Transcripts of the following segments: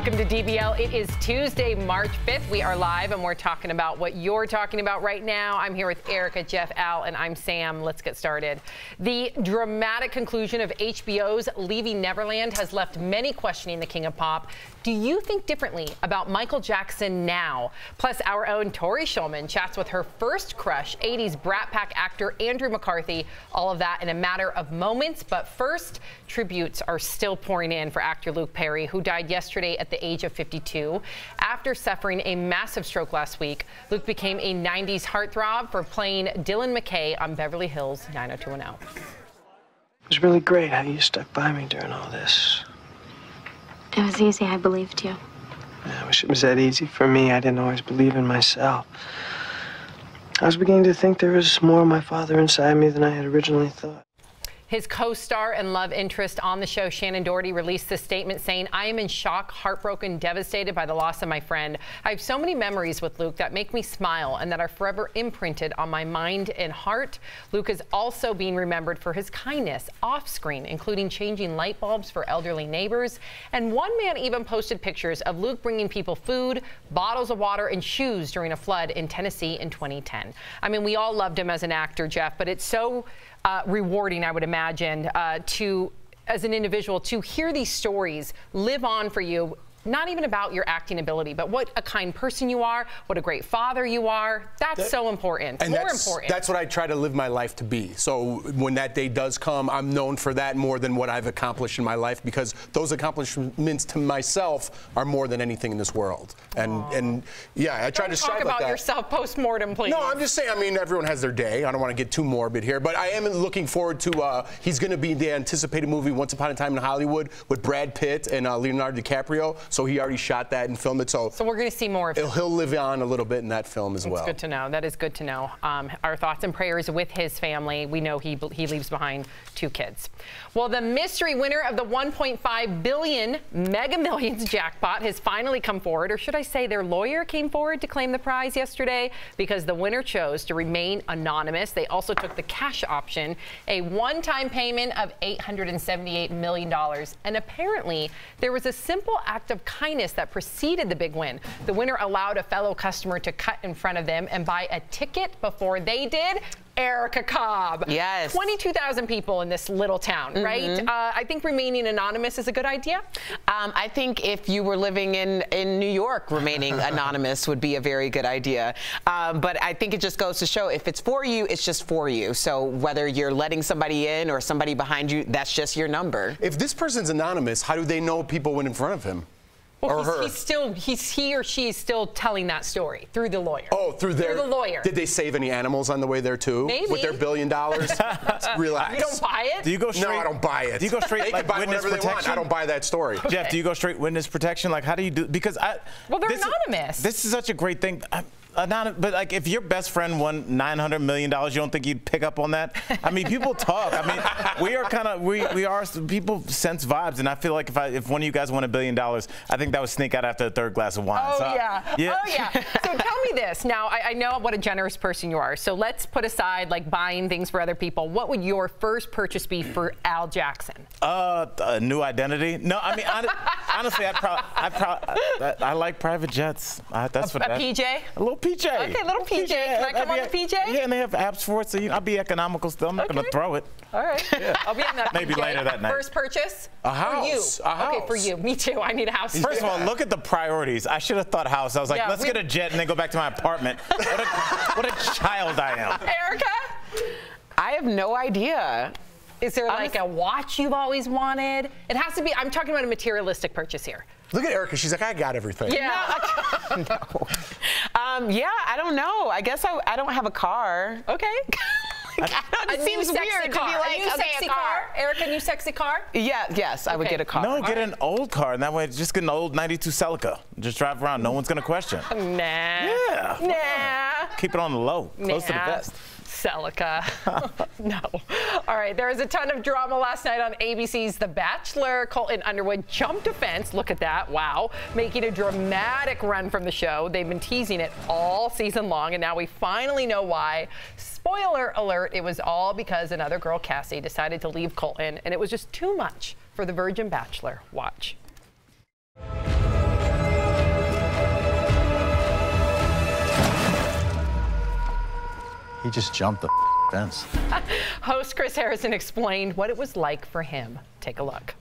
Welcome to DBL. It is Tuesday, March 5th. We are live and we're talking about what you're talking about right now. I'm here with Erica, Jeff, Al, and I'm Sam. Let's get started. The dramatic conclusion of HBO's Leaving Neverland has left many questioning the King of Pop. Do you think differently about Michael Jackson now? Plus, our own Tori Shulman chats with her first crush, 80s Brat Pack actor Andrew McCarthy. All of that in a matter of moments. But first, tributes are still pouring in for actor Luke Perry, who died yesterday at the age of 52. After suffering a massive stroke last week, Luke became a 90s heartthrob for playing Dylan McKay on Beverly Hills 90210. It was really great how you stuck by me during all this. It was easy. I believed you. I wish it was that easy for me. I didn't always believe in myself. I was beginning to think there was more of my father inside me than I had originally thought. His co-star and love interest on the show, Shannon Doherty, released this statement saying, "I am in shock, heartbroken, devastated by the loss of my friend. I have so many memories with Luke that make me smile and that are forever imprinted on my mind and heart." Luke is also being remembered for his kindness off screen, including changing light bulbs for elderly neighbors. And one man even posted pictures of Luke bringing people food, bottles of water, and shoes during a flood in Tennessee in 2010. I mean, we all loved him as an actor, Jeff, but it's so rewarding, I would imagine, as an individual, to hear these stories live on for you. Not even about your acting ability, but what a kind person you are, what a great father you are. That's so important. And more important. That's what I try to live my life to be. So when that day does come, I'm known for that more than what I've accomplished in my life, because those accomplishments to myself are more than anything in this world. And yeah, I try to strive talk about yourself post-mortem, please. No, I'm just saying, I mean, everyone has their day. I don't want to get too morbid here, but I am looking forward to, he's going to be in the anticipated movie Once Upon a Time in Hollywood with Brad Pitt and Leonardo DiCaprio. So he already shot that and filmed it. So we're going to see more of it. He'll live on a little bit in that film as well. That's good to know. That is good to know. Our thoughts and prayers with his family. We know he leaves behind 2 kids. Well, the mystery winner of the $1.5 billion Mega Millions jackpot has finally come forward, or should I say their lawyer came forward to claim the prize yesterday, because the winner chose to remain anonymous. They also took the cash option, a one-time payment of $878 million. And apparently, there was a simple act of kindness that preceded the big win. The winner allowed a fellow customer to cut in front of them and buy a ticket before they did. Erica Cobb. Yes. 22,000 people in this little town, right? I think remaining anonymous is a good idea. I think if you were living in New York, remaining anonymous would be a very good idea. But I think it just goes to show, if it's for you, it's just for you. So whether you're letting somebody in or somebody behind you, that's just your number. If this person's anonymous, how do they know people went in front of him? Well, or her? He or she is still telling that story through the lawyer. Oh, through the lawyer. Did they save any animals on the way there too? Maybe. With their $1 billion? Relax. You don't buy it? Do you go straight? No, I don't buy it. Do you go straight they like can buy witness whatever protection? they want. I don't buy that story. Okay. Jeff, do you go straight witness protection? Like, how do you do? Because well, they're anonymous. This is such a great thing. But like, if your best friend won $900 million, you don't think you'd pick up on that? I mean, people talk. I mean, we are kind of, we are, people sense vibes, and I feel like if one of you guys won $1 billion, I think that would sneak out after the 3rd glass of wine. Oh, so, yeah. Oh, yeah. So tell me this. Now, I know what a generous person you are, so let's put aside, like, buying things for other people. What would your first purchase be for Al Jackson? A new identity? No, I mean, honestly, I like private jets. That's what. A PJ? A little PJ. Okay, little PJ. Can I come on the PJ? Yeah, and they have apps for it, so I'll be economical still. I'm not going to throw it. All right. Yeah. I'll be on that Maybe PJ. later that night. First purchase? A house. For you. A house. Okay, for you. Me too. I need a house. First of all, look at the priorities. I should have thought house. I was like, let's get a jet and then go back to my apartment. What a child I am. Erica? I have no idea. Is there like a watch you've always wanted? It has to be, I'm talking about a materialistic purchase here. Look at Erica. She's like, I got everything. Yeah. No. Yeah, I don't know. I guess I don't have a car. Okay. It seems weird to be like, a new sexy car. Erica, new sexy car? Yeah, yes, I would get a car. No, get an old car, and that way just get an old 92 Celica. Just drive around. No one's going to question. Nah. Yeah. Nah. Keep it on the low, close to the vest. Celica. No. All right, there was a ton of drama last night on ABC's The Bachelor. Colton Underwood jumped a fence. Look at that. Wow. Making a dramatic run from the show. They've been teasing it all season long, and now we finally know why. Spoiler alert, it was all because another girl, Cassie, decided to leave Colton, and it was just too much for the Virgin Bachelor. Watch. He just jumped the fence. Host Chris Harrison explained what it was like for him. Take a look.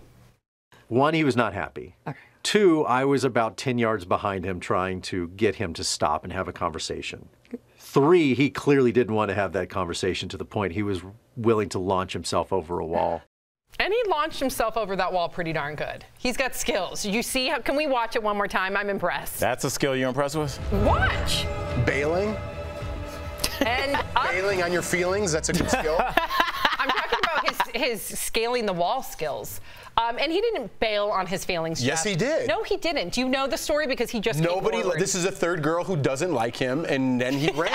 1, he was not happy. Okay. 2, I was about 10 yards behind him trying to get him to stop and have a conversation. 3, he clearly didn't want to have that conversation to the point he was willing to launch himself over a wall. And he launched himself over that wall pretty darn good. He's got skills. You see how, can we watch it one more time? I'm impressed. That's a skill you're impressed with? Watch. Bailing? And Bailing on your feelings, that's a good skill. I'm talking about his scaling the wall skills. And he didn't bail on his feelings, Yes, Jeff. he did. No, he didn't. Do you know the story? Because he just came forward. This is a third girl who doesn't like him, and then he ran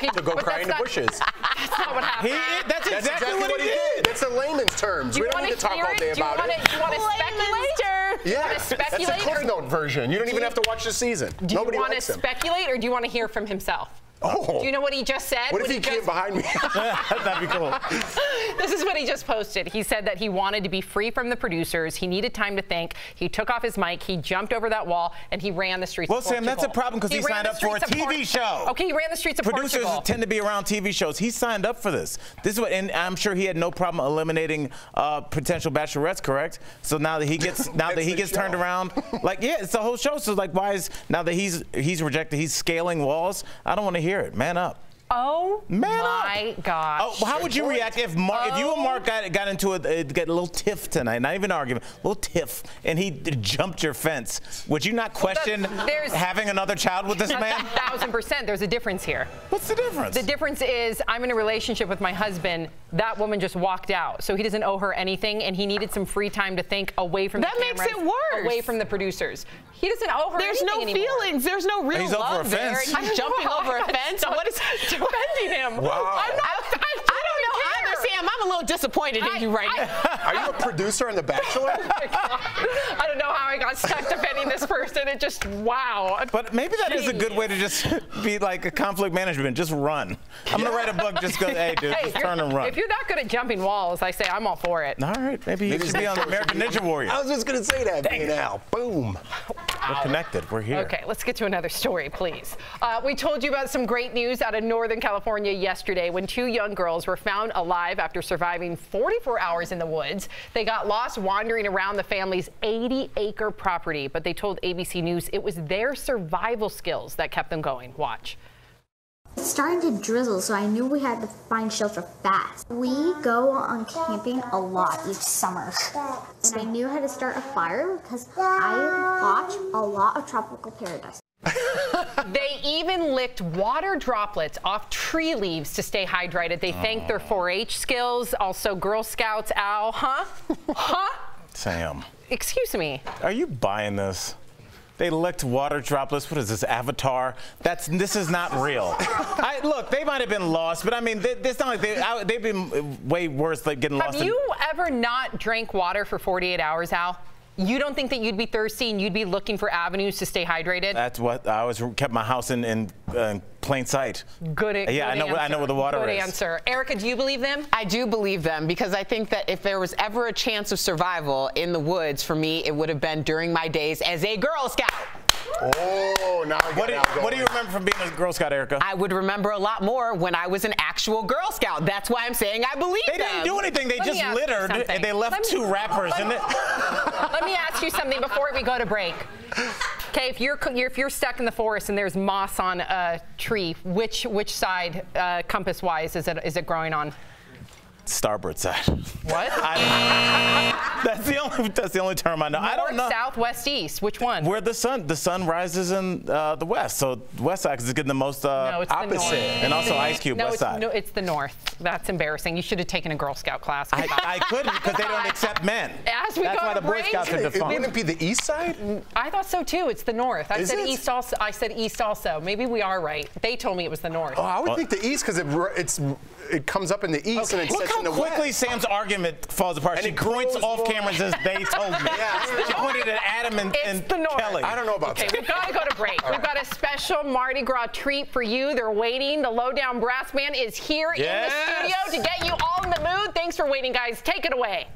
to go cry in the bushes. That's not what happened. That's exactly what he did. That's a layman's terms. We don't need to talk all day about it. Do you want to speculate? Yeah, that's the Cliff Note version. You don't even have to watch the season. Do you want to speculate, or do you want to hear from himself? Oh. Do you know what he just said? What if he came behind me? That'd be cool. This is what he just posted. He said that he wanted to be free from the producers. He needed time to think. He took off his mic. He jumped over that wall, and he ran the streets of Portugal. Well, Sam, that's a problem because he signed up for a TV show. Okay, he ran the streets of Producers Portugal. tend to be around TV shows. He signed up for this. This is what, and I'm sure he had no problem eliminating potential bachelorettes, correct? So now that he gets turned around, like, yeah, it's the whole show. So like, why is now that he's rejected, he's scaling walls? I don't want to hear it. Man up. Oh my gosh. Oh, how would you react if you and Mark got into a little tiff tonight, not even an argument, a little tiff, and he jumped your fence? Would you not question having another child with this man? 1,000%. There's a difference here. What's the difference? The difference is I'm in a relationship with my husband. That woman just walked out, so he doesn't owe her anything, and he needed some free time to think away from the cameras. That makes it worse. Away from the producers. He doesn't owe her There's anything anymore. no feelings. There's no real He's love over a there. fence. He's jumping over a fence. What is defending him? Wow. I don't know either, Sam. I'm a little disappointed in you right now. Are you a producer on The Bachelor? I don't know how I got stuck defending this person. It just, wow. But maybe that is a good way to just be like a conflict management. Just run. I'm going to write a book. Just go, hey, dude, just turn and run. If you're that good at jumping walls, I say I'm all for it. All right. Maybe you should be on the American Ninja Warrior. I was just going to say that, now. Boom. We're connected. We're here. Okay, let's get to another story, please. We told you about some great news out of Northern California yesterday when 2 young girls were found alive after surviving 44 hours in the woods. They got lost wandering around the family's 80-acre property, but they told ABC News it was their survival skills that kept them going. Watch. It's starting to drizzle, so I knew we had to find shelter fast. We go on camping a lot each summer, and I knew how to start a fire because I watch a lot of Tropical Paradise. They even licked water droplets off tree leaves to stay hydrated. They thanked their 4-H skills, also Girl Scouts, Al, huh? Huh? Sam. Excuse me. Are you buying this? They licked water droplets. What is this, Avatar? This is not real. Look, they might have been lost, but I mean, it's not like they've been way worse like getting lost. Have you ever not drank water for 48 hours, Al? You don't think that you'd be thirsty and you'd be looking for avenues to stay hydrated? That's what I always kept my house in plain sight. Good answer. Yeah, I know where the water is. Good answer. Erica, do you believe them? I do believe them because I think that if there was ever a chance of survival in the woods, for me, it would have been during my days as a Girl Scout. Oh, now what do you remember from being a Girl Scout, Erica? I would remember a lot more when I was an actual Girl Scout. That's why I'm saying I believe them. They didn't do anything. They just littered and they left 2 wrappers in it. Let me ask you something before we go to break. Okay, if you're stuck in the forest and there's moss on a tree, which side, compass-wise, is it growing on? Starboard side. What? That's the only term I know. North, I don't know. South, west, east. Which one? Where the sun rises in the west. So the west side is getting the most no, it's opposite. The north. And also Ice Cube, no, west side. No, it's the north. That's embarrassing. You should have taken a Girl Scout class. I couldn't because they don't accept men. As we That's go why to the Boy break, Scouts are defunct. Wouldn't it be the east side? I thought so too. It's the north. I Is said it? east also. I said east also. Maybe we are right. They told me it was the north. Oh, I would think the east because it comes up in the east and it Look sets in how the quickly west. Sam's argument falls apart. And she it points grows off more. camera and says, they told me. Yeah. She pointed at Adam and the north. Kelly. I don't know about Okay, that. we've got to go to break. We've got a special Mardi Gras treat for you. They're waiting. The Lowdown Brass Band is here in the studio to get you all in the mood. Thanks for waiting, guys. Take it away.